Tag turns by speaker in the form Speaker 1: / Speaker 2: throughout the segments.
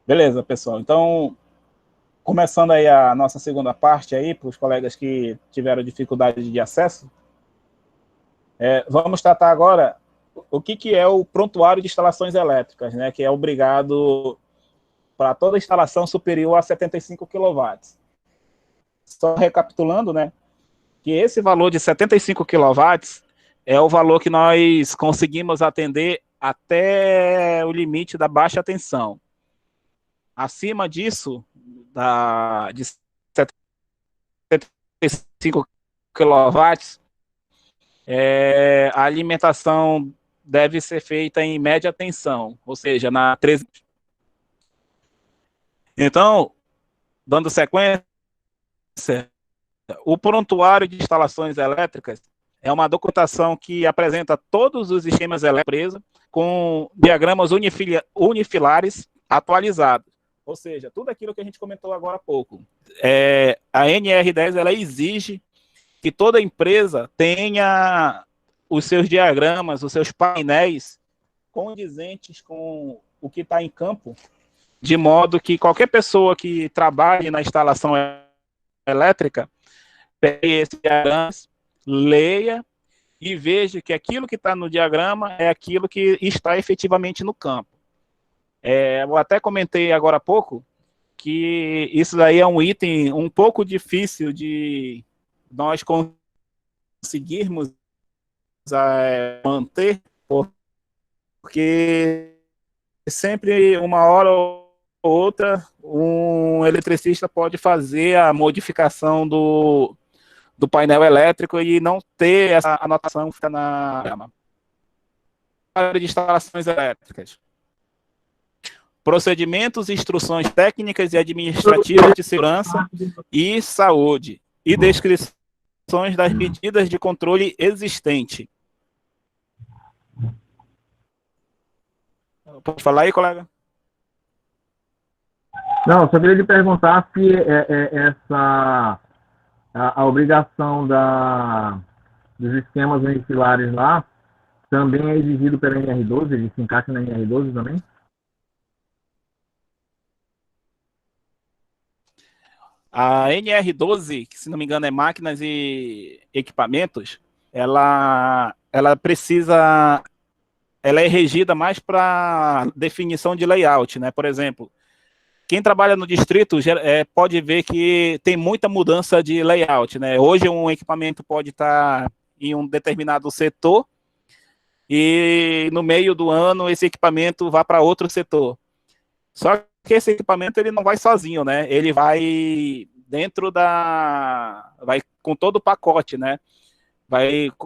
Speaker 1: Beleza, pessoal. Então, começando aí a nossa segunda parte aí, para os colegas que tiveram dificuldade de acesso, vamos tratar agora o que é o prontuário de instalações elétricas, né, que é obrigado para toda instalação superior a 75 quilowatts. Só recapitulando, né, que esse valor de 75 quilowatts é o valor que nós conseguimos atender até o limite da baixa tensão. Acima disso, de 75 quilowatts, a alimentação deve ser feita em média tensão, ou seja, na 13. Então, dando sequência, o prontuário de instalações elétricas é uma documentação que apresenta todos os esquemas elétricos com diagramas unifilares atualizados. Ou seja, tudo aquilo que a gente comentou agora há pouco. A NR10 ela exige que toda empresa tenha os seus diagramas, os seus painéis condizentes com o que está em campo, de modo que qualquer pessoa que trabalhe na instalação elétrica pegue esse diagrama, leia e veja que aquilo que está no diagrama é aquilo que está efetivamente no campo. Eu até comentei agora há pouco que isso daí é um item um pouco difícil de nós conseguirmos manter, porque sempre uma hora ou outra um eletricista pode fazer a modificação do painel elétrico e não ter essa anotação que fica na área de instalações elétricas. Procedimentos, instruções técnicas e administrativas de segurança e saúde e descrições das medidas de controle existente. Pode falar aí, colega?
Speaker 2: Não, só queria lhe perguntar se a obrigação dos esquemas unifilares lá também é exigido pela NR12, ele se encaixa na NR12 também?
Speaker 1: A NR12, que se não me engano é máquinas e equipamentos, ela precisa, ela é regida mais para definição de layout, né? Por exemplo, quem trabalha no distrito pode ver que tem muita mudança de layout, né? Hoje um equipamento pode estar em um determinado setor e no meio do ano esse equipamento vai para outro setor. Só que esse equipamento ele não vai sozinho, né? Ele vai vai com todo o pacote, né?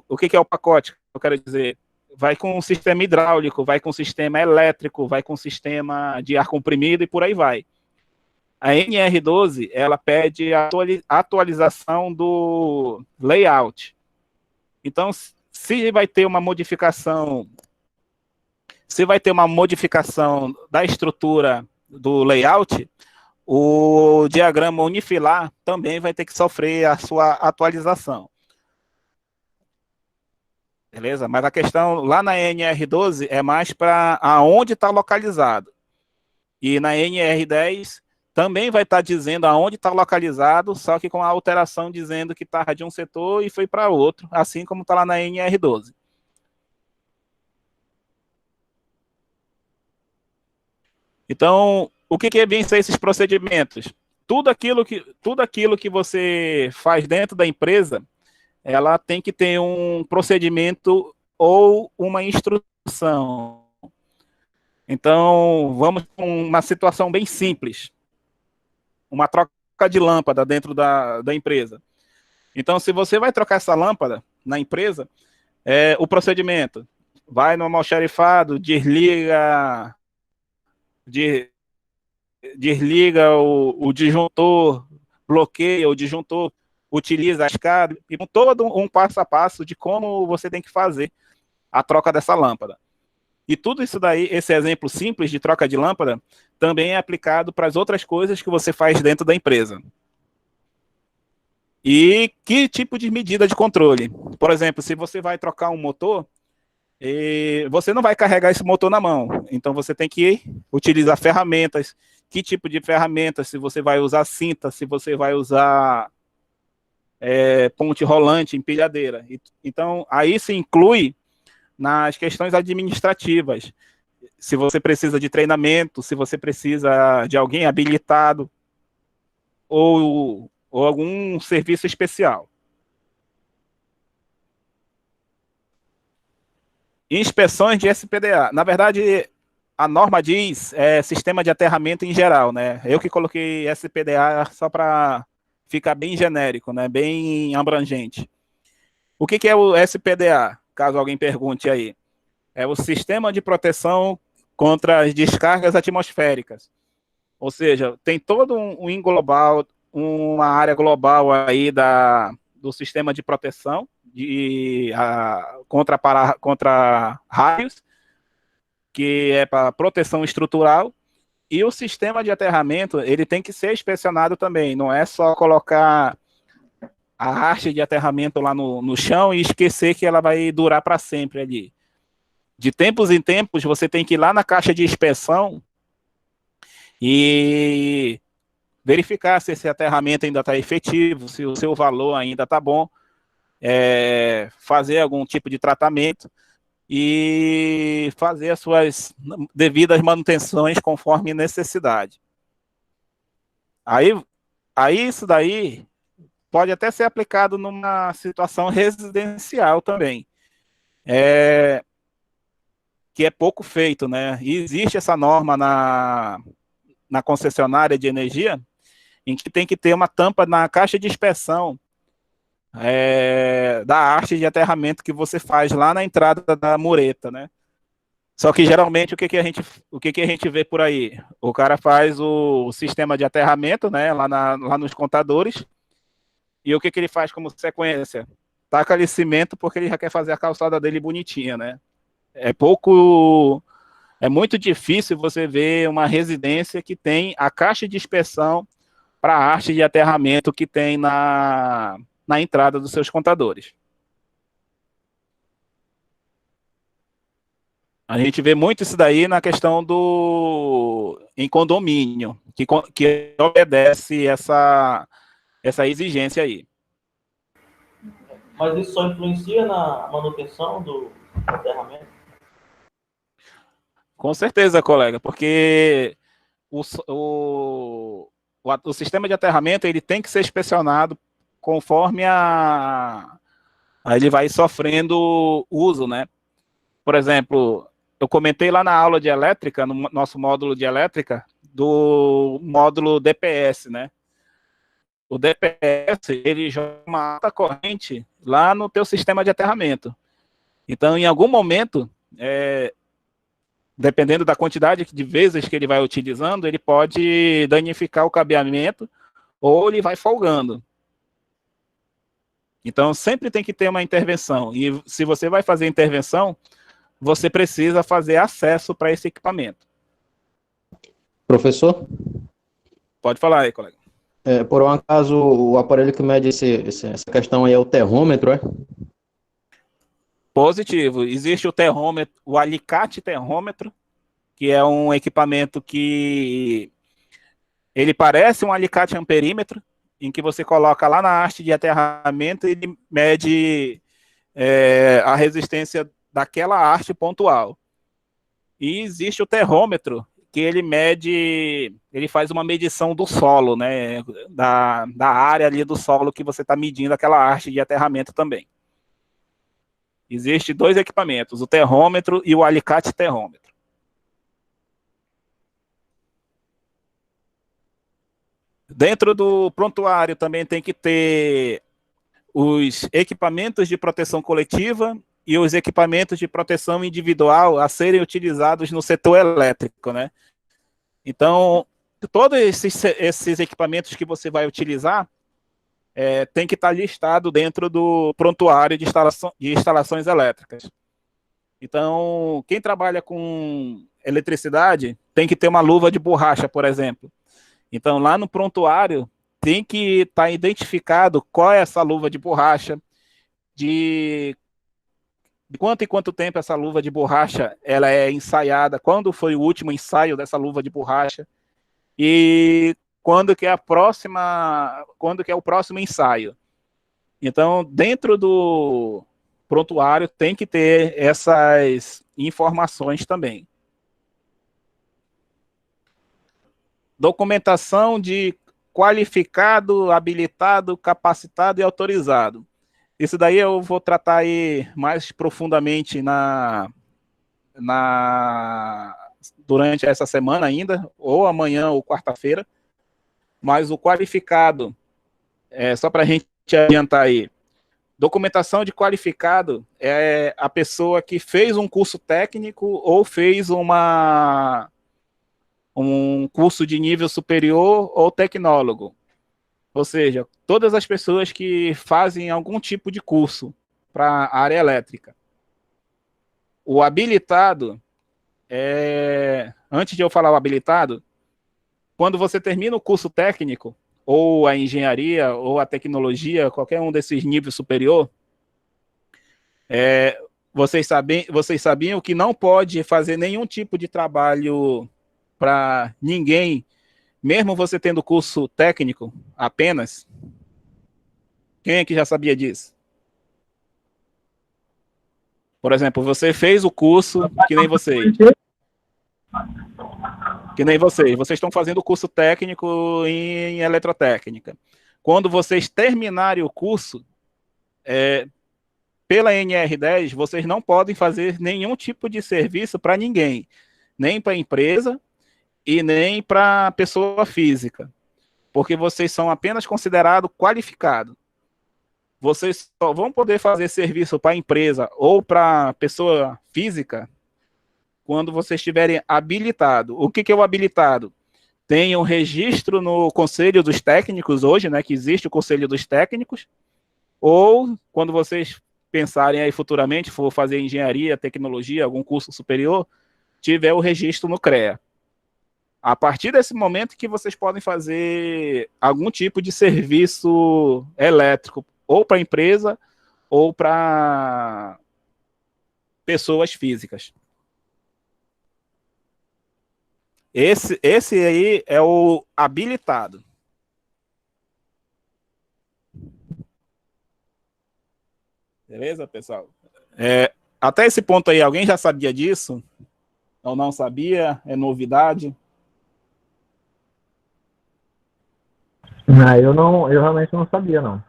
Speaker 1: O que é o pacote? Eu quero dizer, vai com o sistema hidráulico, vai com o sistema elétrico, vai com o sistema de ar comprimido e por aí vai. A NR12 ela pede a atualização do layout. Então, se vai ter uma modificação da estrutura do layout, o diagrama unifilar também vai ter que sofrer a sua atualização. Beleza? Mas a questão lá na NR12 é mais para aonde está localizado. E na NR10 também vai estar dizendo aonde está localizado, só que com a alteração dizendo que está de um setor e foi para outro, assim como está lá na NR12. Então, o que vem ser esses procedimentos? Tudo aquilo que você faz dentro da empresa, ela tem que ter um procedimento ou uma instrução. Então, vamos com uma situação bem simples. Uma troca de lâmpada dentro da empresa. Então, se você vai trocar essa lâmpada na empresa, o procedimento vai no almoxarifado, desliga o disjuntor, bloqueia o disjuntor, utiliza a escada, e com todo um passo a passo de como você tem que fazer a troca dessa lâmpada. E tudo isso daí, esse exemplo simples de troca de lâmpada, também é aplicado para as outras coisas que você faz dentro da empresa. E que tipo de medida de controle? Por exemplo, se você vai trocar um motor, você não vai carregar esse motor na mão. Então, você tem que utilizar ferramentas que tipo de ferramenta, se você vai usar cinta, se você vai usar ponte rolante, empilhadeira. Então, aí se inclui nas questões administrativas. Se você precisa de treinamento, se você precisa de alguém habilitado ou algum serviço especial. Inspeções de SPDA. Na verdade, a norma diz sistema de aterramento em geral, né? Eu que coloquei SPDA só para ficar bem genérico, né? Bem abrangente. O que é o SPDA? Caso alguém pergunte aí. É o Sistema de Proteção contra as Descargas Atmosféricas. Ou seja, tem todo um global, uma área global aí do sistema de proteção contra raios, que é para proteção estrutural, e o sistema de aterramento, ele tem que ser inspecionado também, não é só colocar a haste de aterramento lá no chão e esquecer que ela vai durar para sempre ali. De tempos em tempos, você tem que ir lá na caixa de inspeção e verificar se esse aterramento ainda está efetivo, se o seu valor ainda está bom, fazer algum tipo de tratamento e fazer as suas devidas manutenções conforme necessidade. Aí isso daí pode até ser aplicado numa situação residencial também, que é pouco feito, né? E existe essa norma na concessionária de energia, em que tem que ter uma tampa na caixa de inspeção da haste de aterramento que você faz lá na entrada da mureta, né? Só que geralmente o que a gente vê por aí? O cara faz o sistema de aterramento, né, lá nos contadores, e o que ele faz como sequência? Taca ali cimento porque ele já quer fazer a calçada dele bonitinha, né? É muito difícil você ver uma residência que tem a caixa de inspeção para a haste de aterramento que tem na entrada dos seus contadores. A gente vê muito isso daí na questão em condomínio, que obedece essa exigência aí.
Speaker 3: Mas isso só influencia na manutenção do aterramento?
Speaker 1: Com certeza, colega, porque o sistema de aterramento ele tem que ser inspecionado conforme ele vai sofrendo uso, né? Por exemplo, eu comentei lá na aula de elétrica, no nosso módulo de elétrica, do módulo DPS, né? O DPS, ele joga uma alta corrente lá no teu sistema de aterramento. Então, em algum momento, dependendo da quantidade de vezes que ele vai utilizando, ele pode danificar o cabeamento ou ele vai folgando. Então, sempre tem que ter uma intervenção. E se você vai fazer intervenção, você precisa fazer acesso para esse equipamento.
Speaker 4: Professor?
Speaker 1: Pode falar aí, colega.
Speaker 4: Por um acaso, o aparelho que mede essa questão aí é o termômetro, é?
Speaker 1: Positivo. Existe o termômetro, o alicate termômetro, que é um equipamento que ele parece um alicate amperímetro, em que você coloca lá na haste de aterramento e ele mede a resistência daquela haste pontual. E existe o termômetro, que ele faz uma medição do solo, né, da área ali do solo que você está medindo aquela haste de aterramento também. Existem dois equipamentos, o termômetro e o alicate termômetro. Dentro do prontuário também tem que ter os equipamentos de proteção coletiva e os equipamentos de proteção individual a serem utilizados no setor elétrico, né? Então, todos esses equipamentos que você vai utilizar tem que estar listado dentro do prontuário de instalações elétricas. Então, quem trabalha com eletricidade tem que ter uma luva de borracha, por exemplo. Então, lá no prontuário, tem que estar identificado qual é essa luva de borracha, de quanto em quanto tempo essa luva de borracha ela é ensaiada, quando foi o último ensaio dessa luva de borracha. e quando que é o próximo ensaio. Então, dentro do prontuário tem que ter essas informações também. Documentação de qualificado, habilitado, capacitado e autorizado. Isso daí eu vou tratar aí mais profundamente durante essa semana ainda, ou amanhã ou quarta-feira. Mas o qualificado, só para a gente adiantar aí, documentação de qualificado é a pessoa que fez um curso técnico ou fez um curso de nível superior ou tecnólogo. Ou seja, todas as pessoas que fazem algum tipo de curso para a área elétrica. O habilitado, antes de eu falar o habilitado, quando você termina o curso técnico, ou a engenharia, ou a tecnologia, qualquer um desses níveis superior, vocês sabiam que não pode fazer nenhum tipo de trabalho para ninguém, mesmo você tendo curso técnico apenas? Quem é que já sabia disso? Por exemplo, você fez o curso que nem vocês. Vocês estão fazendo o curso técnico em eletrotécnica. Quando vocês terminarem o curso, pela NR10, vocês não podem fazer nenhum tipo de serviço para ninguém, nem para a empresa e nem para pessoa física, porque vocês são apenas considerados qualificados. Vocês só vão poder fazer serviço para a empresa ou para pessoa física quando vocês estiverem habilitados. O que é o habilitado? Tem um registro no Conselho dos Técnicos hoje, né, que existe o Conselho dos Técnicos, ou quando vocês pensarem aí futuramente, for fazer engenharia, tecnologia, algum curso superior, tiver o registro no CREA. A partir desse momento que vocês podem fazer algum tipo de serviço elétrico, ou para a empresa, ou para pessoas físicas. Esse aí é o habilitado. Beleza, pessoal? Até esse ponto aí, alguém já sabia disso? Ou não sabia? É novidade?
Speaker 2: Eu realmente não sabia, não.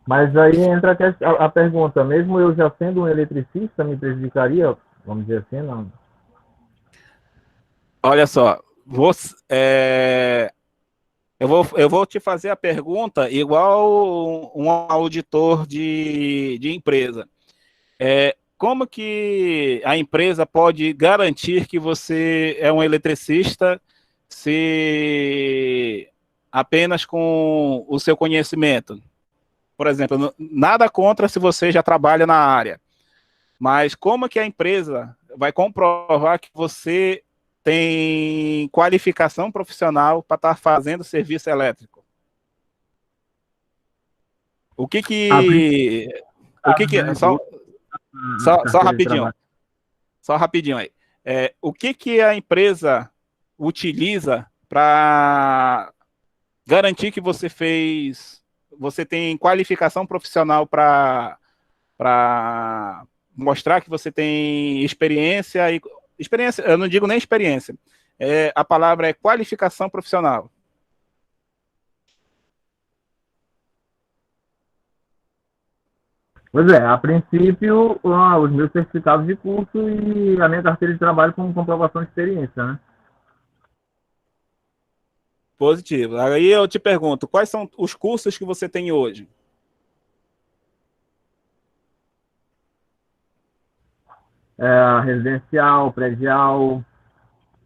Speaker 2: Mas aí entra a pergunta, mesmo eu já sendo um eletricista, me prejudicaria? Vamos dizer assim, não?
Speaker 1: Olha só, eu vou te fazer a pergunta igual um auditor de empresa. Como que a empresa pode garantir que você é um eletricista se apenas com o seu conhecimento? Por exemplo, nada contra se você já trabalha na área, mas como que a empresa vai comprovar que você tem qualificação profissional para estar fazendo serviço elétrico? O que só rapidinho aí. O que a empresa utiliza para garantir que você tem qualificação profissional para mostrar que você tem experiência, eu não digo nem experiência, a palavra é qualificação profissional.
Speaker 2: Pois a princípio, os meus certificados de curso e a minha carteira de trabalho com comprovação de experiência, né?
Speaker 1: Positivo. Aí eu te pergunto, quais são os cursos que você tem hoje?
Speaker 2: Residencial, predial,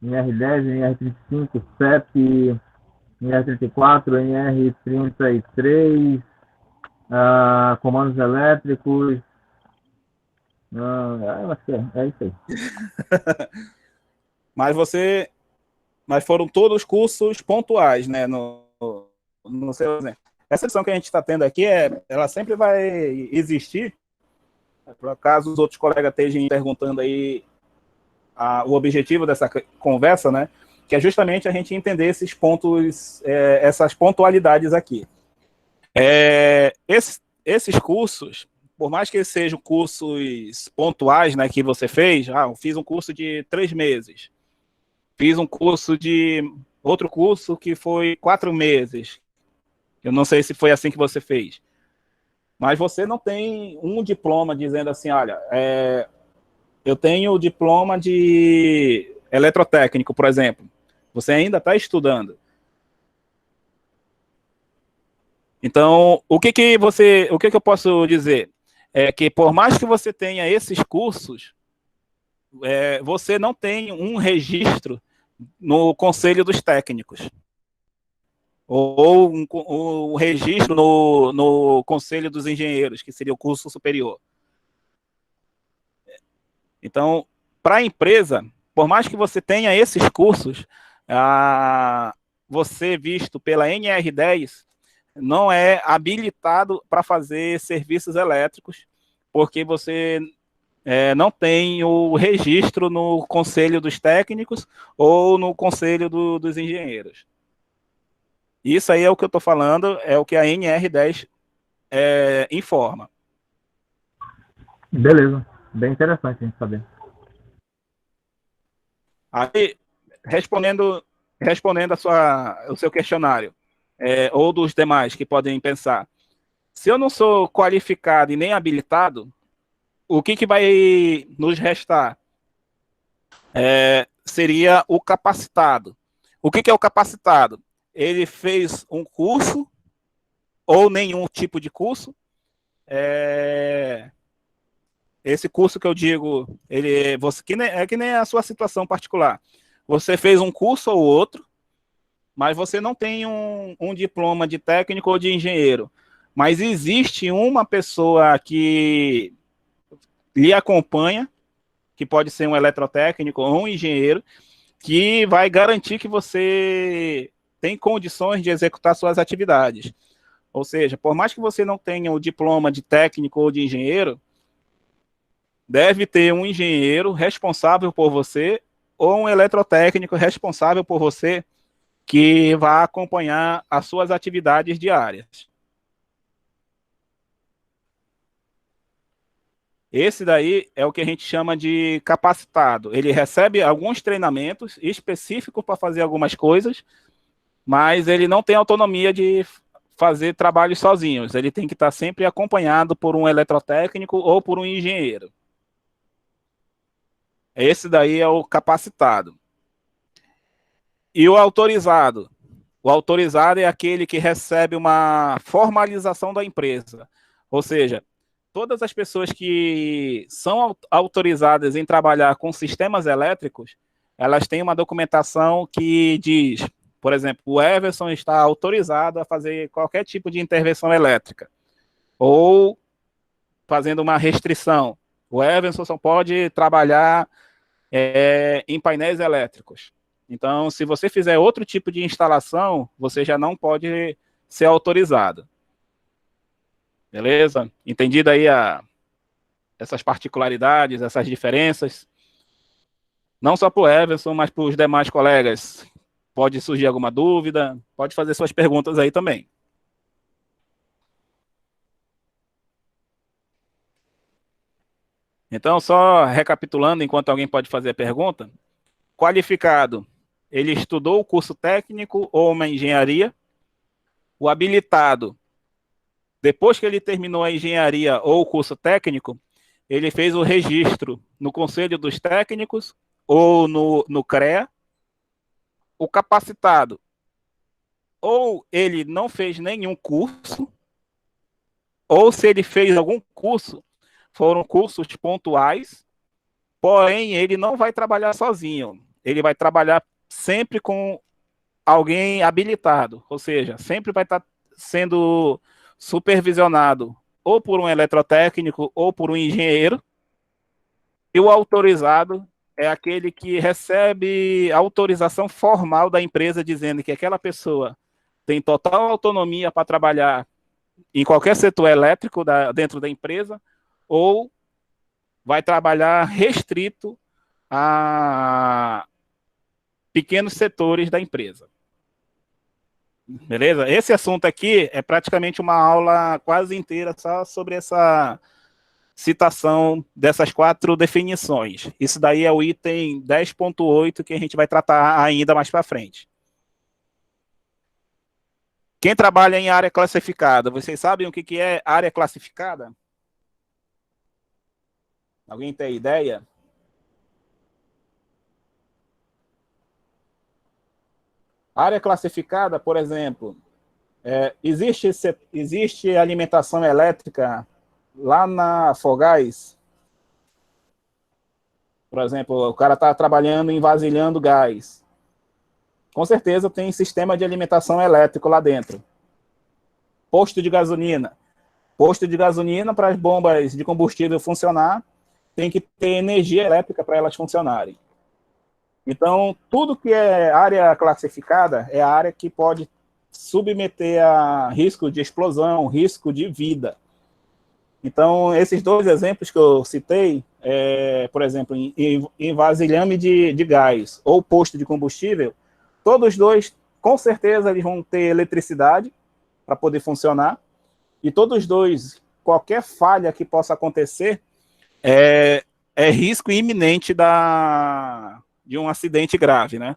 Speaker 2: NR10, NR35, CEP, NR34, NR33, comandos elétricos. Eu acho que é isso aí.
Speaker 1: Mas foram todos cursos pontuais, né? No seu exemplo. Essa lição que a gente está tendo aqui, ela sempre vai existir. Por acaso os outros colegas estejam perguntando aí o objetivo dessa conversa, né? que é justamente a gente entender esses pontos, essas pontualidades aqui. Esses cursos, por mais que sejam cursos pontuais, né, que você fez, eu fiz um curso de 3 meses, fiz um curso de outro curso que foi 4 meses, eu não sei se foi assim que você fez, mas você não tem um diploma dizendo assim, olha, eu tenho o diploma de eletrotécnico, por exemplo, você ainda está estudando. Então, o que eu posso dizer? É que por mais que você tenha esses cursos, você não tem um registro no Conselho dos Técnicos, ou um registro no Conselho dos Engenheiros, que seria o curso superior. Então, para a empresa, por mais que você tenha esses cursos, você visto pela NR10, não é habilitado para fazer serviços elétricos, porque você não tem o registro no Conselho dos Técnicos ou no Conselho dos Engenheiros. Isso aí é o que eu estou falando, é o que a NR10 informa.
Speaker 2: Beleza, bem interessante a gente saber.
Speaker 1: Aí, respondendo o seu questionário, ou dos demais que podem pensar, se eu não sou qualificado e nem habilitado, o que vai nos restar? Seria o capacitado. O que é o capacitado? Ele fez um curso, ou nenhum tipo de curso. Esse curso que eu digo, que nem a sua situação particular. Você fez um curso ou outro, mas você não tem um diploma de técnico ou de engenheiro. Mas existe uma pessoa que lhe acompanha, que pode ser um eletrotécnico ou um engenheiro, que vai garantir que você tem condições de executar suas atividades. Ou seja, por mais que você não tenha o diploma de técnico ou de engenheiro, deve ter um engenheiro responsável por você ou um eletrotécnico responsável por você que vai acompanhar as suas atividades diárias. Esse daí é o que a gente chama de capacitado. Ele recebe alguns treinamentos específicos para fazer algumas coisas, mas ele não tem autonomia de fazer trabalhos sozinhos. Ele tem que estar sempre acompanhado por um eletrotécnico ou por um engenheiro. Esse daí é o capacitado. E o autorizado? O autorizado é aquele que recebe uma formalização da empresa. Ou seja, todas as pessoas que são autorizadas em trabalhar com sistemas elétricos, elas têm uma documentação que diz, por exemplo, o Everson está autorizado a fazer qualquer tipo de intervenção elétrica. Ou fazendo uma restrição. O Everson só pode trabalhar em painéis elétricos. Então, se você fizer outro tipo de instalação, você já não pode ser autorizado. Beleza? Entendido aí essas particularidades, essas diferenças? Não só para o Everson, mas para os demais colegas. Pode surgir alguma dúvida? Pode fazer suas perguntas aí também. Então, só recapitulando, enquanto alguém pode fazer a pergunta. Qualificado, ele estudou o curso técnico ou uma engenharia. O habilitado, depois que ele terminou a engenharia ou o curso técnico, ele fez o registro no Conselho dos Técnicos ou no CREA. O capacitado, ou ele não fez nenhum curso, ou se ele fez algum curso, foram cursos pontuais, porém ele não vai trabalhar sozinho, ele vai trabalhar sempre com alguém habilitado, ou seja, sempre vai estar sendo supervisionado ou por um eletrotécnico ou por um engenheiro. E o autorizado é aquele que recebe autorização formal da empresa dizendo que aquela pessoa tem total autonomia para trabalhar em qualquer setor elétrico dentro da empresa ou vai trabalhar restrito pequenos setores da empresa. Beleza? Esse assunto aqui é praticamente uma aula quase inteira só sobre essa citação dessas 4 definições. Isso daí é o item 10.8 que a gente vai tratar ainda mais para frente. Quem trabalha em área classificada, vocês sabem o que é área classificada? Alguém tem ideia? Área classificada, por exemplo, existe alimentação elétrica lá na Fogás. Por exemplo, o cara está trabalhando em vasilhando gás. Com certeza tem sistema de alimentação elétrico lá dentro. Posto de gasolina. Posto de gasolina, para as bombas de combustível funcionar, tem que ter energia elétrica para elas funcionarem. Então, tudo que é área classificada é a área que pode submeter a risco de explosão, risco de vida. Então, esses 2 exemplos que eu citei, por exemplo, em vasilhame de gás ou posto de combustível, todos os 2, com certeza, eles vão ter eletricidade para poder funcionar, e todos os 2, qualquer falha que possa acontecer, é risco iminente de um acidente grave, né?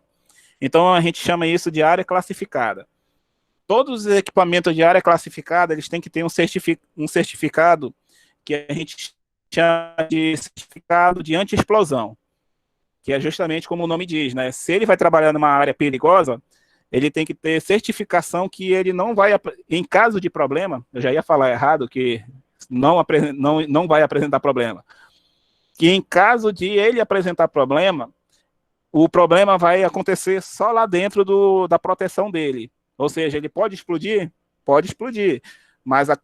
Speaker 1: Então, a gente chama isso de área classificada. Todos os equipamentos de área classificada, eles têm que ter um certificado que a gente chama de certificado de anti-explosão, que é justamente como o nome diz, né? Se ele vai trabalhar numa área perigosa, ele tem que ter certificação que ele não vai, em caso de problema, eu já ia falar errado, que não vai apresentar problema, que em caso de ele apresentar problema, o problema vai acontecer só lá dentro da proteção dele. Ou seja, ele pode explodir? Pode explodir. Mas a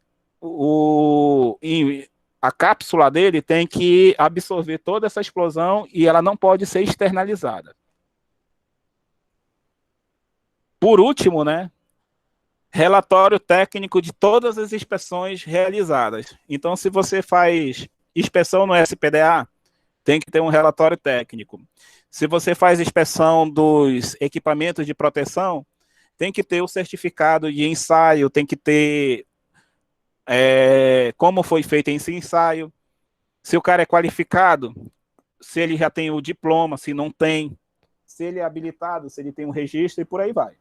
Speaker 1: cápsula dele tem que absorver toda essa explosão e ela não pode ser externalizada. Por último, né, relatório técnico de todas as inspeções realizadas. Então, se você faz inspeção no SPDA, tem que ter um relatório técnico. Se você faz inspeção dos equipamentos de proteção, tem que ter o certificado de ensaio, tem que ter como foi feito esse ensaio, se o cara é qualificado, se ele já tem o diploma, se não tem, se ele é habilitado, se ele tem um registro e por aí vai.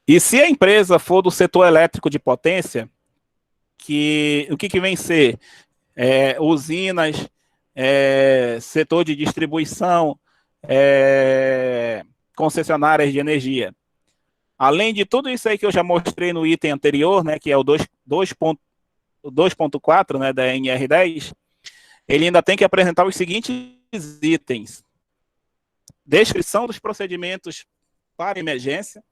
Speaker 1: E se a empresa for do setor elétrico de potência, o que vem ser? Usinas, setor de distribuição, concessionárias de energia. Além de tudo isso aí que eu já mostrei no item anterior, né, que é o 2.4, né, da NR10, ele ainda tem que apresentar os seguintes itens: descrição dos procedimentos para emergência,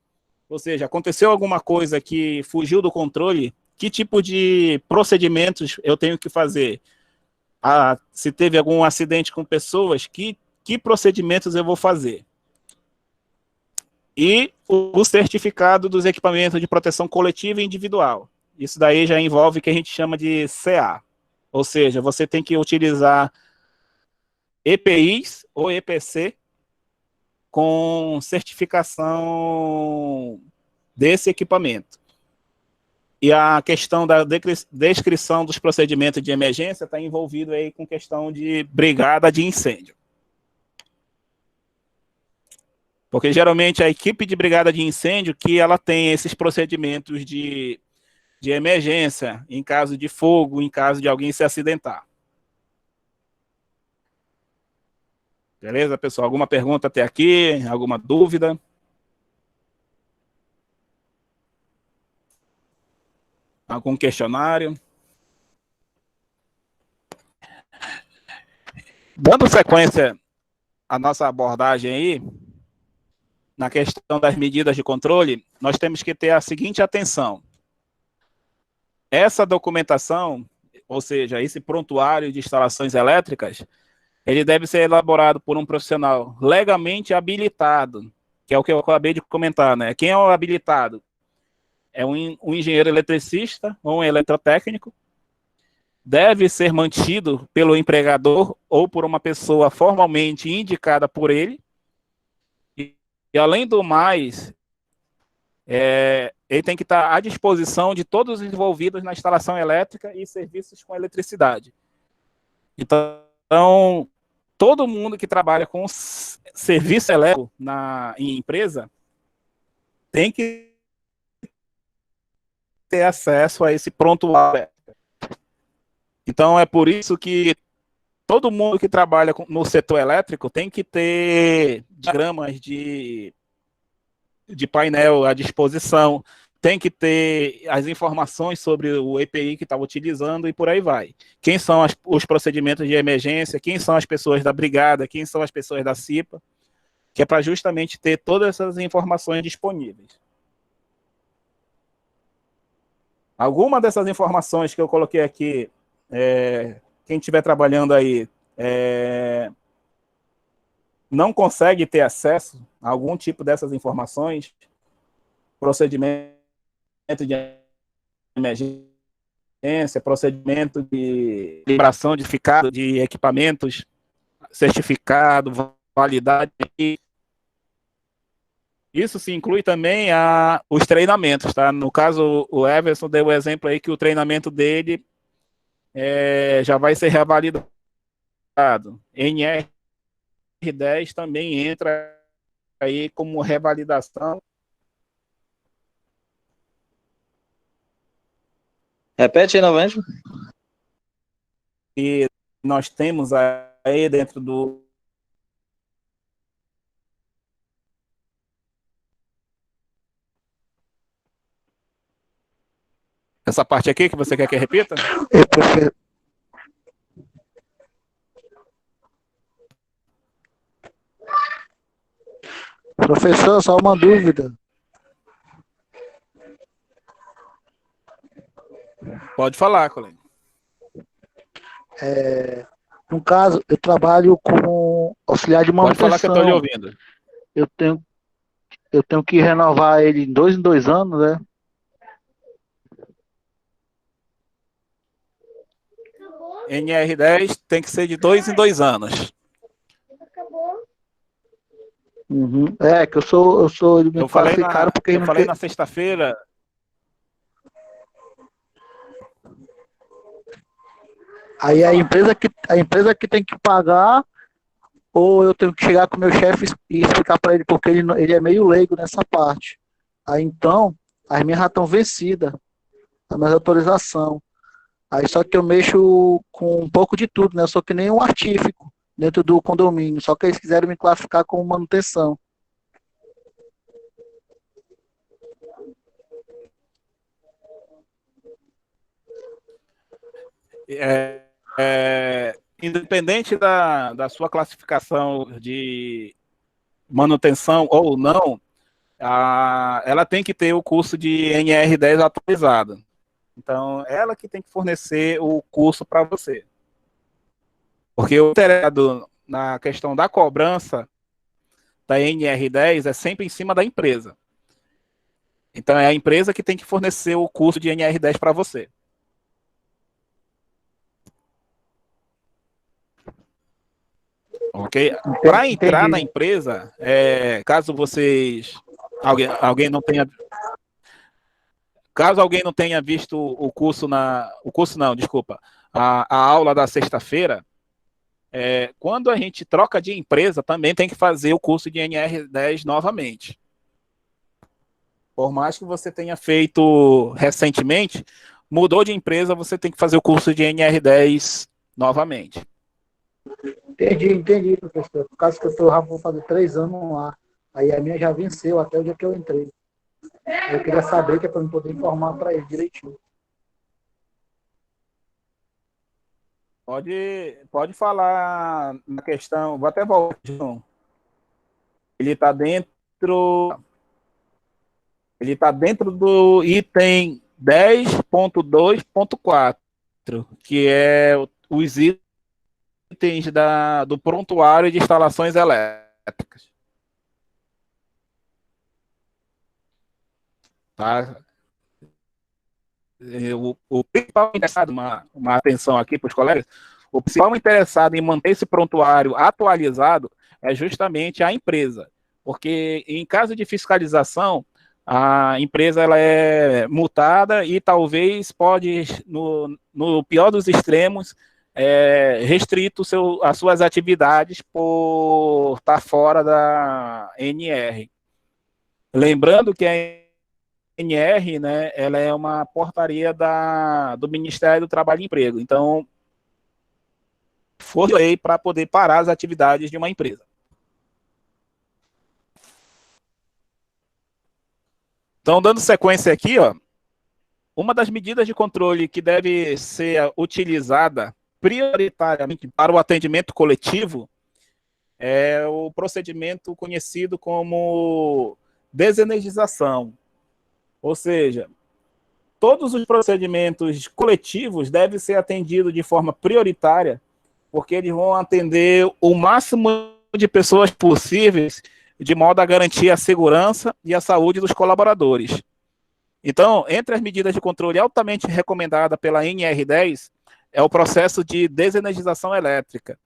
Speaker 1: ou seja, aconteceu alguma coisa que fugiu do controle, que tipo de procedimentos eu tenho que fazer? Se teve algum acidente com pessoas, que procedimentos eu vou fazer? E o certificado dos equipamentos de proteção coletiva e individual. Isso daí já envolve o que a gente chama de CA. Ou seja, você tem que utilizar EPIs ou EPC com certificação desse equipamento. E a questão da descrição dos procedimentos de emergência está envolvido aí com questão de brigada de incêndio. Porque geralmente a equipe de brigada de incêndio que ela tem esses procedimentos de emergência, em caso de fogo, em caso de alguém se acidentar. Beleza, pessoal? Alguma pergunta até aqui? Alguma dúvida? Algum questionário? Dando sequência à nossa abordagem aí, na questão das medidas de controle, nós temos que ter a seguinte atenção. Essa documentação, ou seja, esse prontuário de instalações elétricas, ele deve ser elaborado por um profissional legalmente habilitado, que é o que eu acabei de comentar, né? Quem é o habilitado? É um engenheiro eletricista ou um eletrotécnico deve ser mantido pelo empregador ou por uma pessoa formalmente indicada por ele. E além do mais, ele tem que estar à disposição de todos os envolvidos na instalação elétrica e serviços com eletricidade. Então, todo mundo que trabalha com serviço elétrico em empresa tem que ter acesso a esse prontuário. Então, é por isso que todo mundo que trabalha no setor elétrico tem que ter diagramas de painel à disposição, tem que ter as informações sobre o EPI que está utilizando e por aí vai. Quem são os procedimentos de emergência, quem são as pessoas da brigada, quem são as pessoas da CIPA, que é para justamente ter todas essas informações disponíveis. Alguma dessas informações que eu coloquei aqui, quem estiver trabalhando aí não consegue ter acesso a algum tipo dessas informações, procedimento de emergência, procedimento de liberação de certificado de equipamentos, certificado, validade. Isso se inclui também os treinamentos, tá? No caso, o Everson deu o exemplo aí que o treinamento dele já vai ser revalidado. NR10 também entra aí como revalidação.
Speaker 4: Repete aí novamente.
Speaker 1: E nós temos aí dentro do essa parte aqui que você quer que eu repita?
Speaker 5: Professor, só uma dúvida.
Speaker 1: Pode falar, colega.
Speaker 5: No caso, eu trabalho como auxiliar de
Speaker 1: Pode falar que eu estou lhe
Speaker 5: manutenção.
Speaker 1: ouvindo.
Speaker 5: Eu tenho que renovar ele em 2 anos, né?
Speaker 1: NR10 tem que ser de 2 em 2 anos.
Speaker 5: Uhum. Que eu sou ele me
Speaker 1: Eu falei
Speaker 5: classificaram porque
Speaker 1: eu
Speaker 5: não
Speaker 1: falei
Speaker 5: quer.
Speaker 1: na sexta-feira.
Speaker 5: Aí a empresa que tem que pagar, ou eu tenho que chegar com o meu chefe e explicar para ele, porque ele é meio leigo nessa parte. Aí então, as minhas já estão vencidas, a minha autorização. Aí só que eu mexo com um pouco de tudo, né? Eu sou que nem um artífico dentro do condomínio, só que eles quiseram me classificar como manutenção.
Speaker 1: Independente da sua classificação de manutenção ou não, ela tem que ter o curso de NR10 atualizado. Então, ela que tem que fornecer o curso para você. Porque o interessado na questão da cobrança da NR10 é sempre em cima da empresa. Então, é a empresa que tem que fornecer o curso de NR10 para você. Ok? Para entrar na empresa, caso vocês... Alguém não tenha... Caso alguém não tenha visto o curso a aula da sexta-feira, quando a gente troca de empresa, também tem que fazer o curso de NR10 novamente. Por mais que você tenha feito recentemente, mudou de empresa, você tem que fazer o curso de NR10 novamente.
Speaker 5: Entendi, professor. Por causa que já vou fazer 3 anos lá. Aí a minha já venceu até o dia que eu entrei. Eu queria saber, que é para eu poder informar para ele direitinho.
Speaker 1: Pode falar na questão, vou até voltar, João. Ele está dentro do item 10.2.4, que é os itens do prontuário de instalações elétricas. Tá? o principal interessado, uma atenção aqui para os colegas, o principal interessado em manter esse prontuário atualizado é justamente a empresa, porque em caso de fiscalização, a empresa ela é multada e talvez pode, no pior dos extremos, restrito as suas atividades por estar fora da NR. Lembrando que a NR, né, ela é uma portaria do Ministério do Trabalho e Emprego. Então, foi lei para poder parar as atividades de uma empresa. Então, dando sequência aqui, ó, uma das medidas de controle que deve ser utilizada prioritariamente para o atendimento coletivo é o procedimento conhecido como desenergização. Ou seja, todos os procedimentos coletivos devem ser atendidos de forma prioritária, porque eles vão atender o máximo de pessoas possíveis, de modo a garantir a segurança e a saúde dos colaboradores. Então, entre as medidas de controle altamente recomendadas pela NR10, é o processo de desenergização elétrica,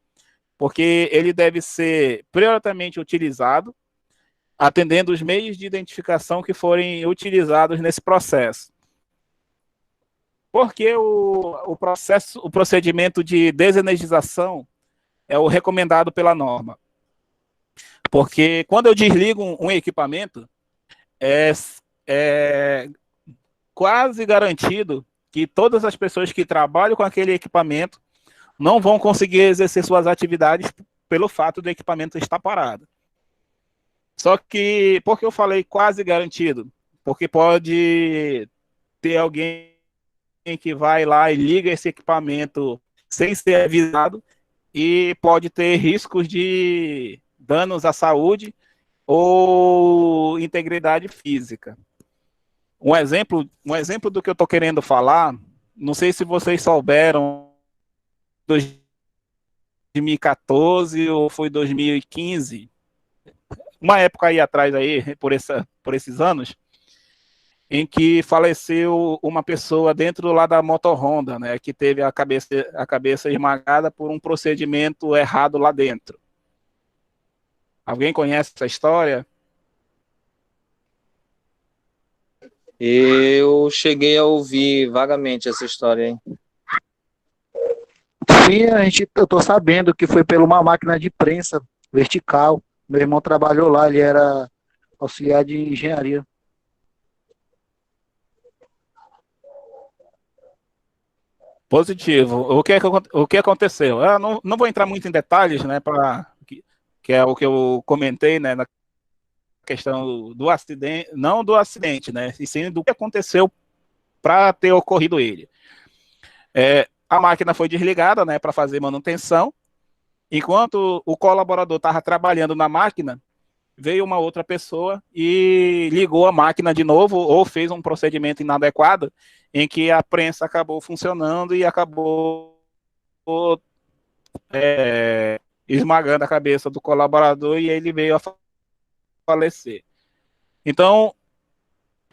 Speaker 1: porque ele deve ser prioritariamente utilizado, atendendo os meios de identificação que forem utilizados nesse processo. Porque o procedimento de desenergização é o recomendado pela norma. Porque quando eu desligo um equipamento, é quase garantido que todas as pessoas que trabalham com aquele equipamento não vão conseguir exercer suas atividades pelo fato do equipamento estar parado. Só que, por que eu falei quase garantido? Porque pode ter alguém que vai lá e liga esse equipamento sem ser avisado e pode ter riscos de danos à saúde ou integridade física. Um exemplo do que eu estou querendo falar, não sei se vocês souberam, 2014 ou foi 2015, uma época aí atrás, aí, por esses anos, em que faleceu uma pessoa dentro lá da moto Honda, né, que teve a cabeça esmagada por um procedimento errado lá dentro. Alguém conhece essa história?
Speaker 4: Eu cheguei a ouvir vagamente essa história, hein?
Speaker 5: Sim, eu tô sabendo que foi por uma máquina de prensa vertical. Meu irmão trabalhou lá, ele era auxiliar de engenharia.
Speaker 1: Positivo. O que aconteceu? Eu não vou entrar muito em detalhes, né, que é o que eu comentei, né, na questão do acidente, não do acidente, né, e sim do que aconteceu para ter ocorrido ele. A máquina foi desligada, né, para fazer manutenção. Enquanto o colaborador estava trabalhando na máquina, veio uma outra pessoa e ligou a máquina de novo ou fez um procedimento inadequado em que a prensa acabou funcionando e acabou esmagando a cabeça do colaborador e ele veio a falecer. Então,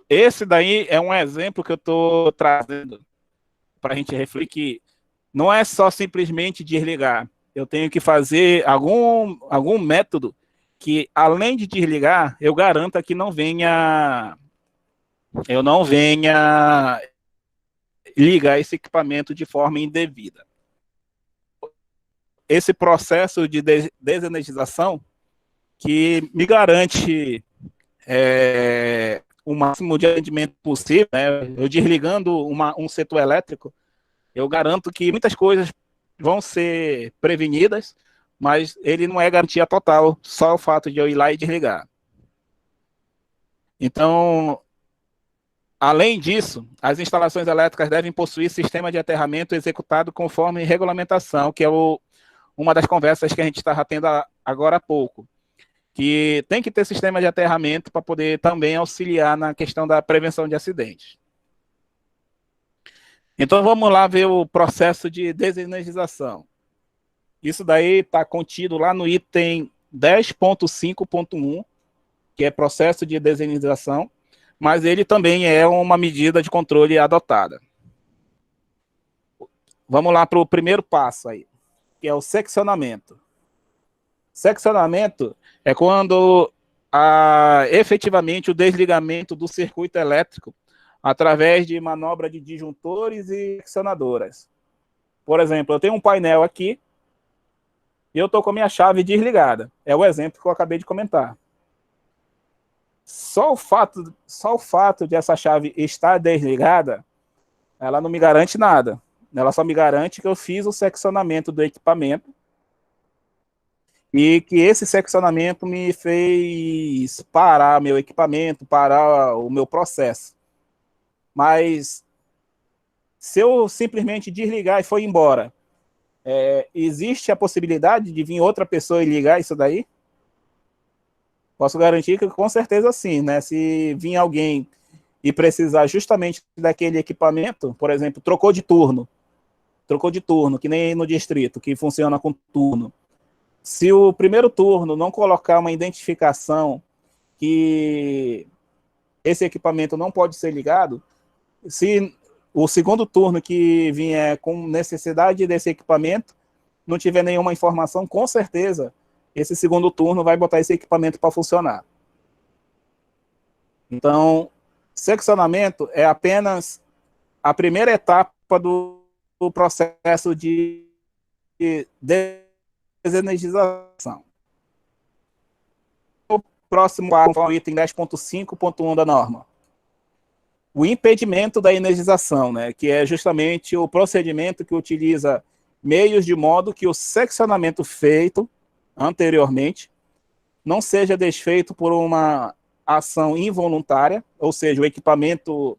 Speaker 1: esse daí é um exemplo que eu estou trazendo para a gente refletir que não é só simplesmente desligar. Eu tenho que fazer algum método que, além de desligar, eu garanta que eu não venha ligar esse equipamento de forma indevida. Esse processo de desenergização que me garante o máximo de atendimento possível, né? Eu desligando um setor elétrico, eu garanto que muitas coisas vão ser prevenidas, mas ele não é garantia total, só o fato de eu ir lá e desligar. Então, além disso, as instalações elétricas devem possuir sistema de aterramento executado conforme regulamentação, que é uma das conversas que a gente estava tendo agora há pouco, que tem que ter sistema de aterramento para poder também auxiliar na questão da prevenção de acidentes. Então, vamos lá ver o processo de desenergização. Isso daí está contido lá no item 10.5.1, que é processo de desenergização, mas ele também é uma medida de controle adotada. vamos lá para o primeiro passo aí, que é o seccionamento. Seccionamento é quando efetivamente o desligamento do circuito elétrico através de manobra de disjuntores e seccionadoras. Por exemplo, eu tenho um painel aqui e eu estou com a minha chave desligada. É o exemplo que eu acabei de comentar. Só o fato de essa chave estar desligada, ela não me garante nada. Ela só me garante que eu fiz o seccionamento do equipamento e que esse seccionamento me fez parar meu equipamento, parar o meu processo. Mas se eu simplesmente desligar e for embora, existe a possibilidade de vir outra pessoa e ligar isso daí? Posso garantir que com certeza sim, né? Se vir alguém e precisar justamente daquele equipamento, por exemplo, trocou de turno, que nem no distrito, que funciona com turno. Se o primeiro turno não colocar uma identificação que esse equipamento não pode ser ligado, se o segundo turno que vier com necessidade desse equipamento não tiver nenhuma informação, com certeza esse segundo turno vai botar esse equipamento para funcionar. Então, seccionamento é apenas a primeira etapa do processo de desenergização. O próximo passo é o item 10.5.1 da norma. O impedimento da energização, né, que é justamente o procedimento que utiliza meios de modo que o seccionamento feito anteriormente não seja desfeito por uma ação involuntária, ou seja, o equipamento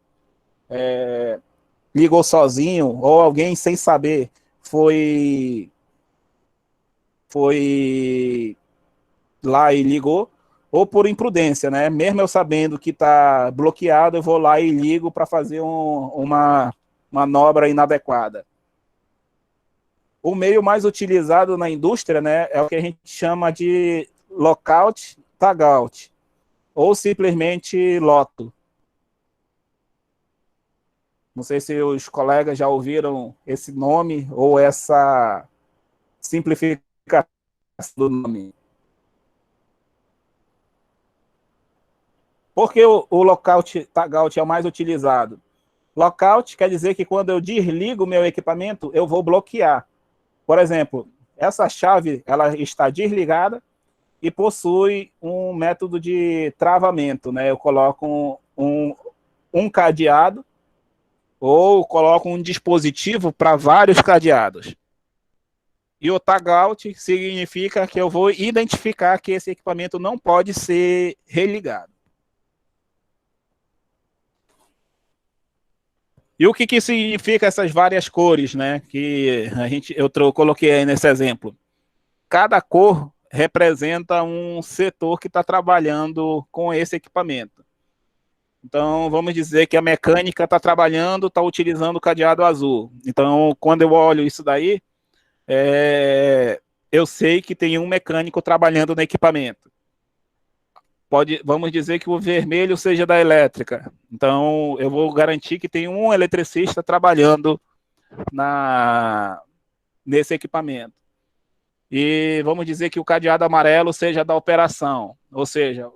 Speaker 1: ligou sozinho, ou alguém sem saber foi lá e ligou, ou por imprudência, né? Mesmo eu sabendo que está bloqueado, eu vou lá e ligo para fazer uma manobra inadequada. O meio mais utilizado na indústria, né, é o que a gente chama de lockout, tagout, ou simplesmente loto. Não sei se os colegas já ouviram esse nome ou essa simplificação do nome. Por que o lockout, tagout é o mais utilizado? Lockout quer dizer que quando eu desligo o meu equipamento, eu vou bloquear. Por exemplo, essa chave ela está desligada e possui um método de travamento, né? Eu coloco um cadeado ou coloco um dispositivo para vários cadeados. E o tagout significa que eu vou identificar que esse equipamento não pode ser religado. E o que significa essas várias cores, né? Que eu coloquei aí nesse exemplo. Cada cor representa um setor que está trabalhando com esse equipamento. Então, vamos dizer que a mecânica está trabalhando, está utilizando o cadeado azul. Então, quando eu olho isso daí, eu sei que tem um mecânico trabalhando no equipamento. Vamos dizer que o vermelho seja da elétrica. Então, eu vou garantir que tem um eletricista trabalhando nesse equipamento. E vamos dizer que o cadeado amarelo seja da operação. Ou seja,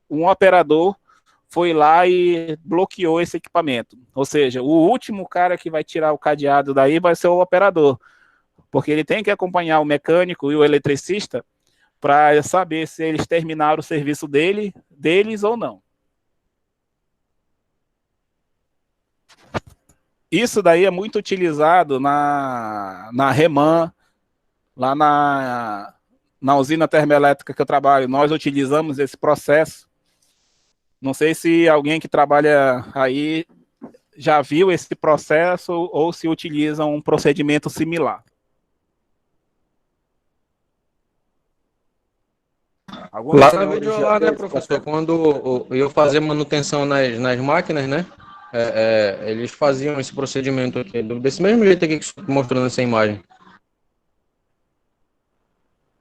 Speaker 1: um operador foi lá e bloqueou esse equipamento. Ou seja, o último cara que vai tirar o cadeado daí vai ser o operador. Porque ele tem que acompanhar o mecânico e o eletricista para saber se eles terminaram o serviço deles ou não. Isso daí é muito utilizado na Reman, lá na usina termoelétrica que eu trabalho. Nós utilizamos esse processo. Não sei se alguém que trabalha aí já viu esse processo ou se utiliza um procedimento similar.
Speaker 4: Lá na Videolar, né, professor, quando eu ia fazer manutenção nas máquinas, né, eles faziam esse procedimento aqui, desse mesmo jeito aqui que você está mostrando essa imagem.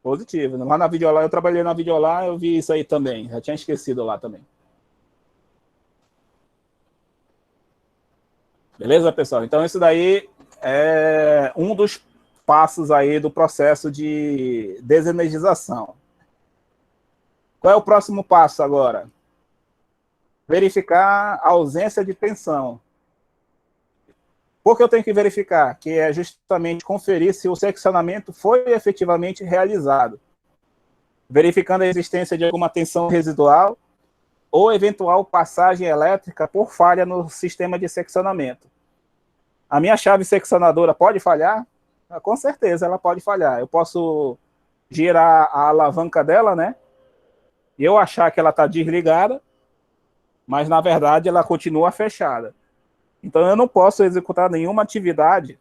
Speaker 1: Positivo. Lá na Videolar, eu trabalhei na Videolar, eu vi isso aí também. Já tinha esquecido lá também. Beleza, pessoal? Então, isso daí é um dos passos aí do processo de desenergização. Qual é o próximo passo agora? Verificar a ausência de tensão. Por que eu tenho que verificar? Que é justamente conferir se o seccionamento foi efetivamente realizado, verificando a existência de alguma tensão residual ou eventual passagem elétrica por falha no sistema de seccionamento. A minha chave seccionadora pode falhar? Com certeza ela pode falhar. Eu posso girar a alavanca dela, né? E eu achar que ela está desligada, mas na verdade ela continua fechada. Então eu não posso executar nenhuma atividade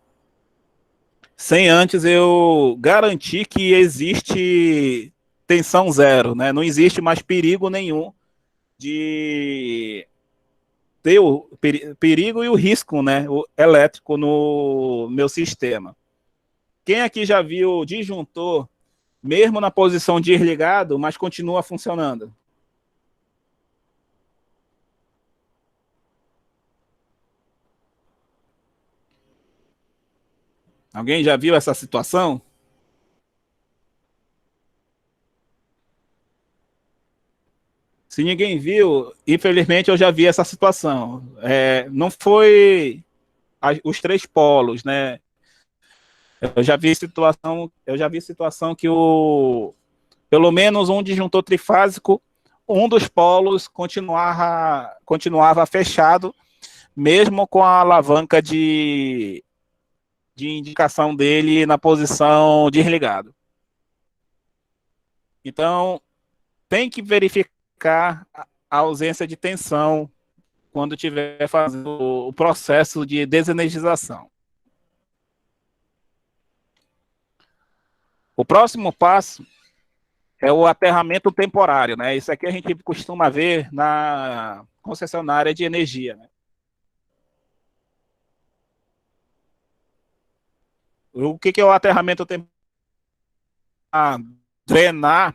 Speaker 1: sem antes eu garantir que existe tensão zero, né? Não existe mais perigo nenhum de ter o perigo e o risco, né, o elétrico no meu sistema. Quem aqui já viu o disjuntor, mesmo na posição desligado, mas continua funcionando? Alguém já viu essa situação? Se ninguém viu, infelizmente eu já vi essa situação. Não foi os três polos, né? Eu já vi situação que pelo menos um disjuntor trifásico, um dos polos continuava fechado, mesmo com a alavanca de indicação dele na posição desligado. Então, tem que verificar a ausência de tensão quando estiver fazendo o processo de desenergização. O próximo passo é o aterramento temporário, né? Isso aqui a gente costuma ver na concessionária de energia, né? O que é o aterramento temporário? Drenar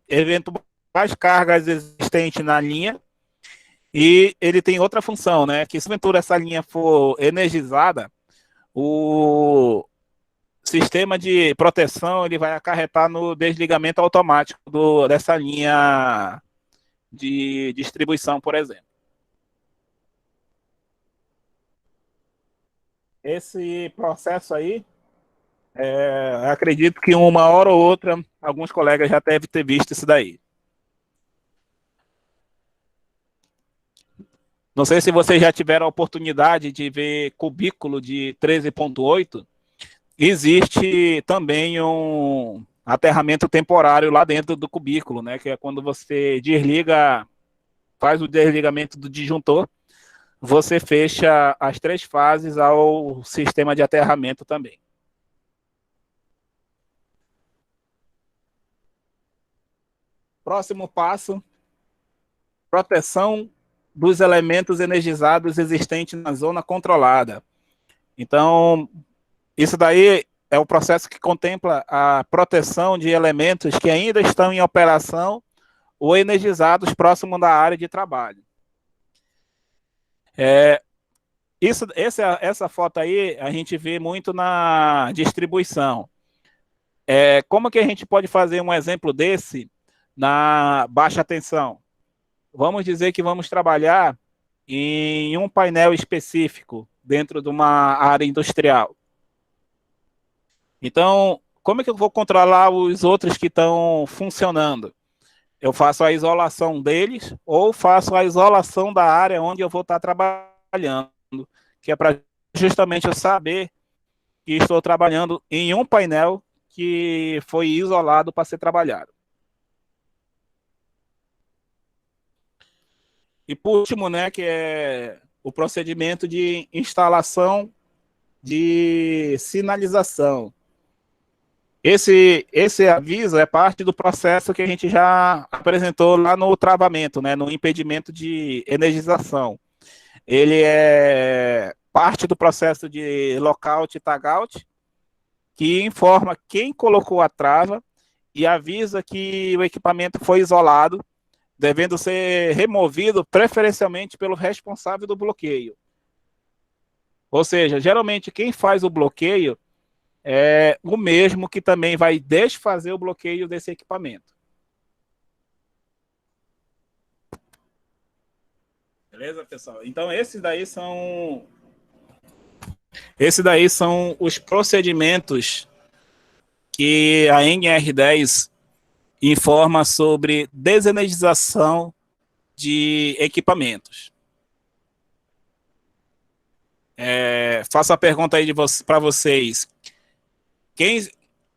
Speaker 1: eventuais cargas existentes na linha, e ele tem outra função, né? Que se porventura essa linha for energizada, o sistema de proteção ele vai acarretar no desligamento automático dessa linha de distribuição, por exemplo. Esse processo aí, acredito que uma hora ou outra, alguns colegas já devem ter visto isso daí. Não sei se vocês já tiveram a oportunidade de ver cubículo de 13.8. Existe também um aterramento temporário lá dentro do cubículo, né? Que é quando você faz o desligamento do disjuntor, você fecha as três fases ao sistema de aterramento também. Próximo passo, proteção dos elementos energizados existentes na zona controlada. Então, isso daí é o processo que contempla a proteção de elementos que ainda estão em operação ou energizados próximo da área de trabalho. Essa foto aí a gente vê muito na distribuição. Como que a gente pode fazer um exemplo desse na baixa tensão? Vamos dizer que vamos trabalhar em um painel específico dentro de uma área industrial. Então, como é que eu vou controlar os outros que estão funcionando? Eu faço a isolação deles ou faço a isolação da área onde eu vou estar trabalhando, que é para justamente eu saber que estou trabalhando em um painel que foi isolado para ser trabalhado. E por último, né, que é o procedimento de instalação de sinalização. Esse aviso é parte do processo que a gente já apresentou lá no travamento, né, no impedimento de energização. Ele é parte do processo de lockout e tagout, que informa quem colocou a trava e avisa que o equipamento foi isolado, devendo ser removido preferencialmente pelo responsável do bloqueio. Ou seja, geralmente quem faz o bloqueio é o mesmo que também vai desfazer o bloqueio desse equipamento. Beleza, pessoal? Então, esses daí são os procedimentos que a NR10 informa sobre desenergização de equipamentos. Faço a pergunta aí para vocês.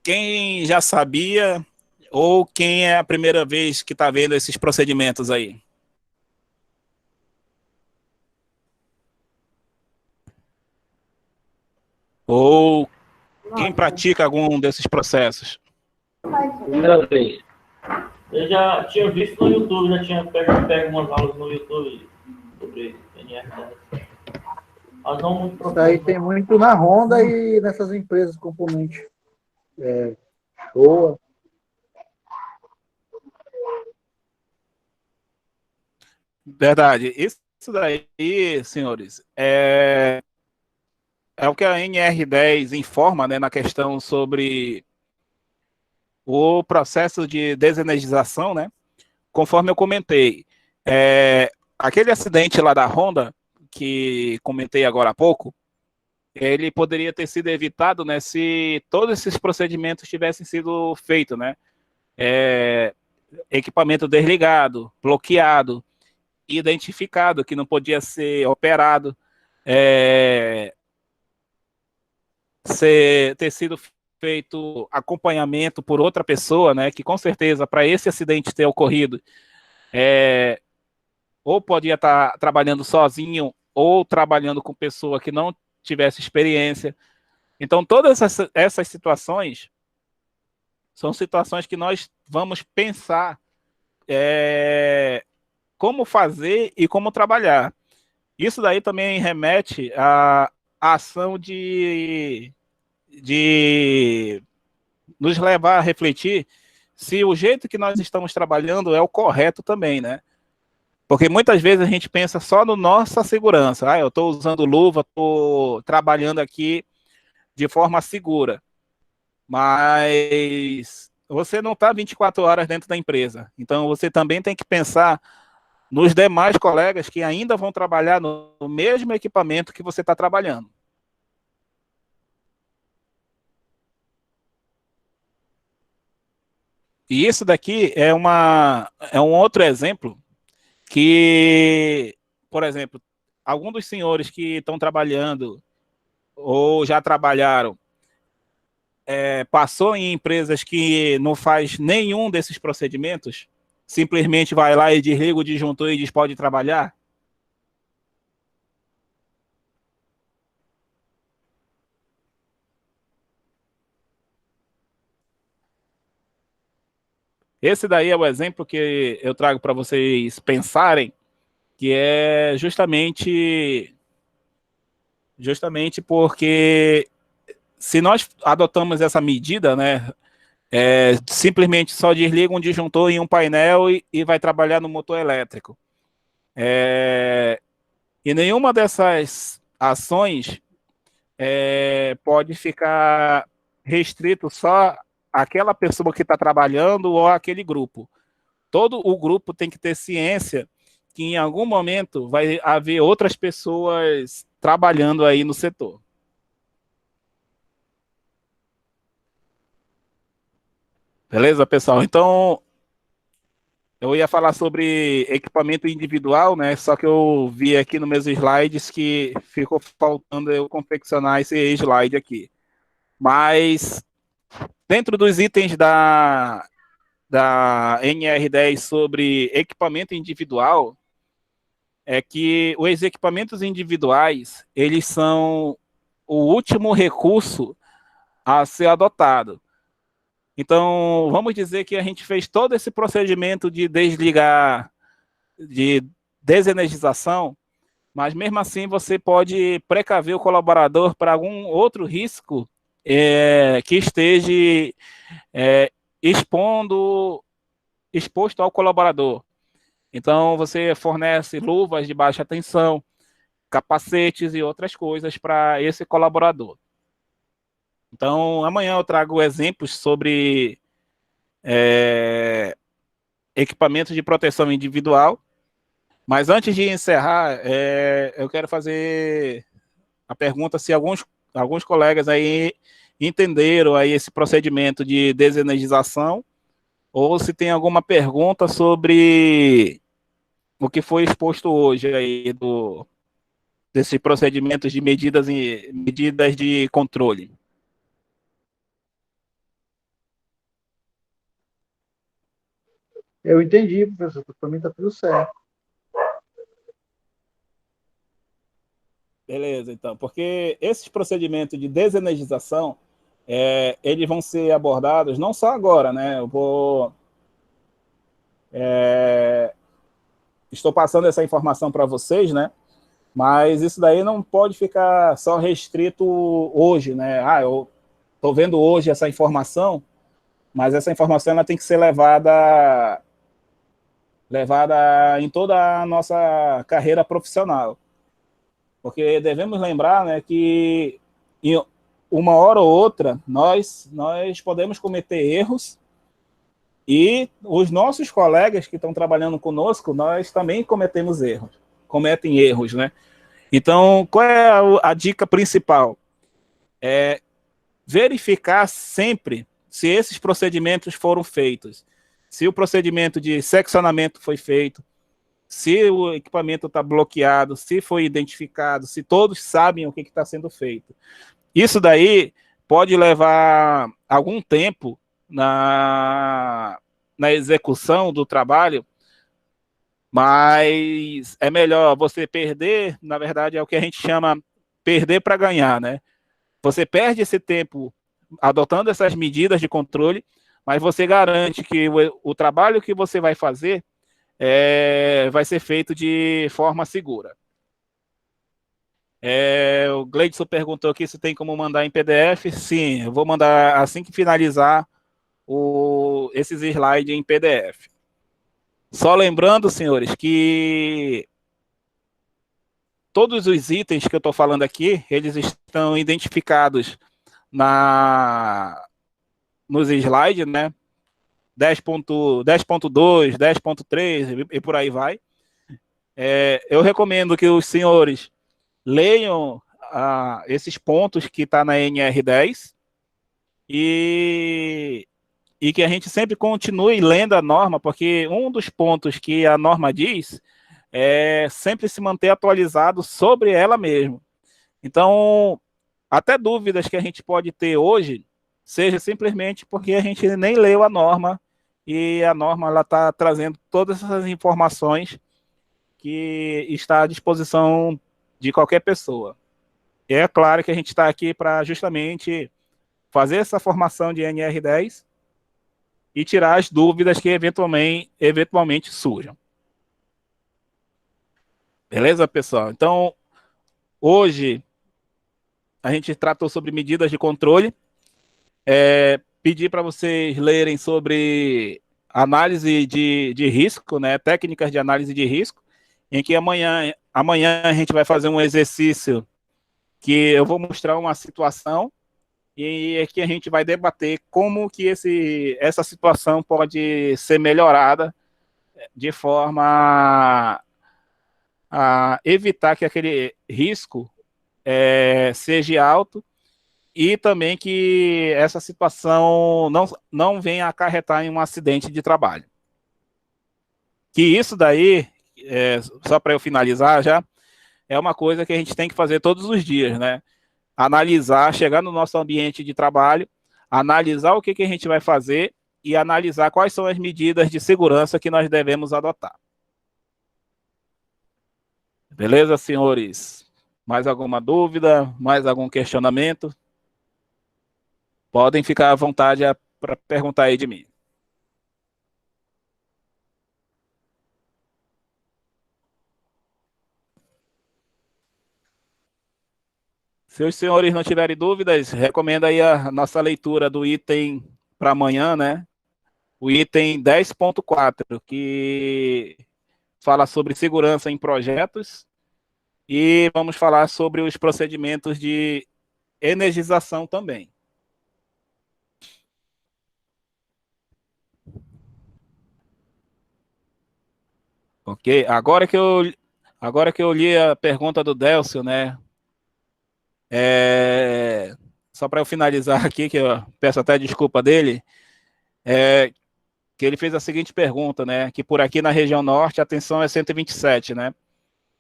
Speaker 1: Quem já sabia ou quem é a primeira vez que está vendo esses procedimentos aí? Ou quem pratica algum desses processos?
Speaker 2: Primeira vez.
Speaker 3: Eu já tinha visto no YouTube, já tinha pego umas aulas no YouTube sobre NR10. Mas não muito
Speaker 5: Isso
Speaker 3: profundo.
Speaker 5: aí tem muito na Honda e nessas empresas componentes. Boa.
Speaker 1: Verdade. Isso daí, senhores, é o que a NR10 informa, né, na questão sobre o processo de desenergização, né? Conforme eu comentei, aquele acidente lá da Honda, que comentei agora há pouco, ele poderia ter sido evitado, né, se todos esses procedimentos tivessem sido feitos, né? Equipamento desligado, bloqueado, identificado, que não podia ser operado, ter sido feito acompanhamento por outra pessoa, né, que com certeza para esse acidente ter ocorrido, ou podia estar trabalhando sozinho ou trabalhando com pessoa que não tivesse experiência. Então, todas essas situações são situações que nós vamos pensar como fazer e como trabalhar. Isso daí também remete à ação de nos levar a refletir se o jeito que nós estamos trabalhando é o correto também, né? Porque muitas vezes a gente pensa só no nossa segurança. Eu estou usando luva, estou trabalhando aqui de forma segura. Mas você não está 24 horas dentro da empresa. Então você também tem que pensar nos demais colegas que ainda vão trabalhar no mesmo equipamento que você está trabalhando. E isso daqui é um outro exemplo que, por exemplo, alguns dos senhores que estão trabalhando ou já trabalharam, passou em empresas que não faz nenhum desses procedimentos, simplesmente vai lá e desliga o disjuntor e diz pode trabalhar? Esse daí é o exemplo que eu trago para vocês pensarem, que é justamente porque se nós adotamos essa medida, né, simplesmente só desliga um disjuntor em um painel e vai trabalhar no motor elétrico. E nenhuma dessas ações pode ficar restrito só àquela pessoa que está trabalhando ou àquele grupo. Todo o grupo tem que ter ciência que em algum momento vai haver outras pessoas trabalhando aí no setor. Beleza, pessoal? Então, eu ia falar sobre equipamento individual, né? Só que eu vi aqui nos meus slides que ficou faltando eu confeccionar esse slide aqui. Mas, dentro dos itens da NR10 sobre equipamento individual, é que os equipamentos individuais, eles são o último recurso a ser adotado. Então, vamos dizer que a gente fez todo esse procedimento de desligar, de desenergização, mas mesmo assim você pode precaver o colaborador para algum outro risco que esteja exposto ao colaborador. Então, você fornece luvas de baixa tensão, capacetes e outras coisas para esse colaborador. Então, amanhã eu trago exemplos sobre equipamentos de proteção individual, mas antes de encerrar, eu quero fazer a pergunta se alguns colegas aí entenderam aí esse procedimento de desenergização, ou se tem alguma pergunta sobre o que foi exposto hoje aí desses procedimentos de medidas de controle.
Speaker 5: Eu entendi, professor. Para mim está tudo certo.
Speaker 1: Beleza, então, porque esses procedimentos de desenergização, eles vão ser abordados não só agora, né? Estou passando essa informação para vocês, né? Mas isso daí não pode ficar só restrito hoje, né? Eu estou vendo hoje essa informação, mas essa informação ela tem que ser levada em toda a nossa carreira profissional. Porque devemos lembrar, né, que em uma hora ou outra nós podemos cometer erros, e os nossos colegas que estão trabalhando conosco, nós também cometem erros, né? Então, qual é a dica principal? Verificar sempre se esses procedimentos foram feitos, se o procedimento de seccionamento foi feito, se o equipamento está bloqueado, se foi identificado, se todos sabem o que está sendo feito. Isso daí pode levar algum tempo na execução do trabalho, mas é melhor você perder, na verdade é o que a gente chama perder para ganhar, né? Você perde esse tempo adotando essas medidas de controle, mas você garante que o trabalho que você vai fazer vai ser feito de forma segura. O Gleidson perguntou aqui se tem como mandar em PDF. Sim, eu vou mandar assim que finalizar esses slides em PDF. Só lembrando, senhores, que todos os itens que eu estou falando aqui, eles estão identificados nos slides, né? 10.2, 10.3 e por aí vai. Eu recomendo que os senhores leiam esses pontos que está na NR10 e que a gente sempre continue lendo a norma, porque um dos pontos que a norma diz é sempre se manter atualizado sobre ela mesmo. Então, até dúvidas que a gente pode ter hoje, seja simplesmente porque a gente nem leu a norma, e a norma está trazendo todas essas informações que está à disposição de qualquer pessoa. E é claro que a gente está aqui para justamente fazer essa formação de NR10 e tirar as dúvidas que eventualmente surjam. Beleza, pessoal? Então, hoje a gente tratou sobre medidas de controle. Pedir para vocês lerem sobre análise de risco, né? Técnicas de análise de risco, em que amanhã a gente vai fazer um exercício que eu vou mostrar uma situação e é que a gente vai debater como que essa situação pode ser melhorada de forma a evitar que aquele risco seja alto, e também que essa situação não venha a acarretar em um acidente de trabalho. Que isso daí, só para eu finalizar já, é uma coisa que a gente tem que fazer todos os dias, né? Analisar, chegar no nosso ambiente de trabalho, analisar o que a gente vai fazer e analisar quais são as medidas de segurança que nós devemos adotar. Beleza, senhores? Mais alguma dúvida? Mais algum questionamento? Podem ficar à vontade para perguntar aí de mim. Se os senhores não tiverem dúvidas, recomendo aí a nossa leitura do item para amanhã, né? O item 10.4, que fala sobre segurança em projetos, E vamos falar sobre os procedimentos de energização também. Ok? Agora que eu li a pergunta do Délcio, né? Só para eu finalizar aqui, que eu peço até desculpa dele, que ele fez a seguinte pergunta, né? Que por aqui na região norte a tensão é 127, né?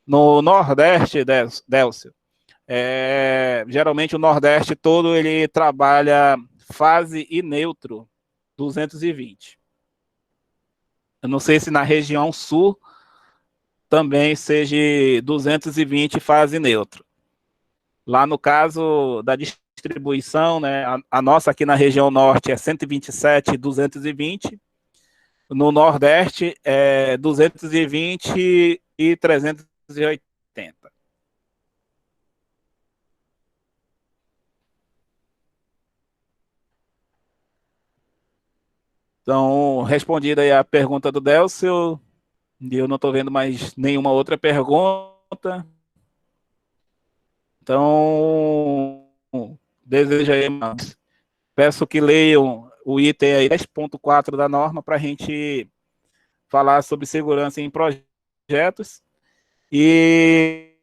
Speaker 1: No Nordeste, Délcio, geralmente o Nordeste todo ele trabalha fase e neutro 220. Eu não sei se na região sul também seja 220 fase neutro. Lá no caso da distribuição, né, a nossa aqui na região norte é 127, 220. No Nordeste é 220 e 380. Então, respondida aí a pergunta do Délcio, eu não estou vendo mais nenhuma outra pergunta. Então, desejo aí, peço que leiam o item aí 10.4 da norma para a gente falar sobre segurança em projetos e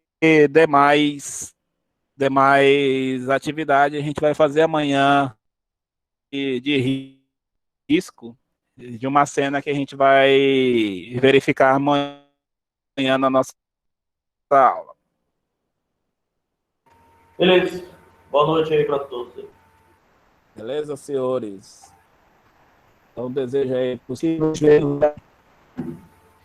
Speaker 1: demais atividades a gente vai fazer amanhã de risco de uma cena que a gente vai verificar amanhã na nossa aula.
Speaker 3: Beleza. Boa noite aí para todos.
Speaker 1: Beleza, senhores? Então, desejo aí possível.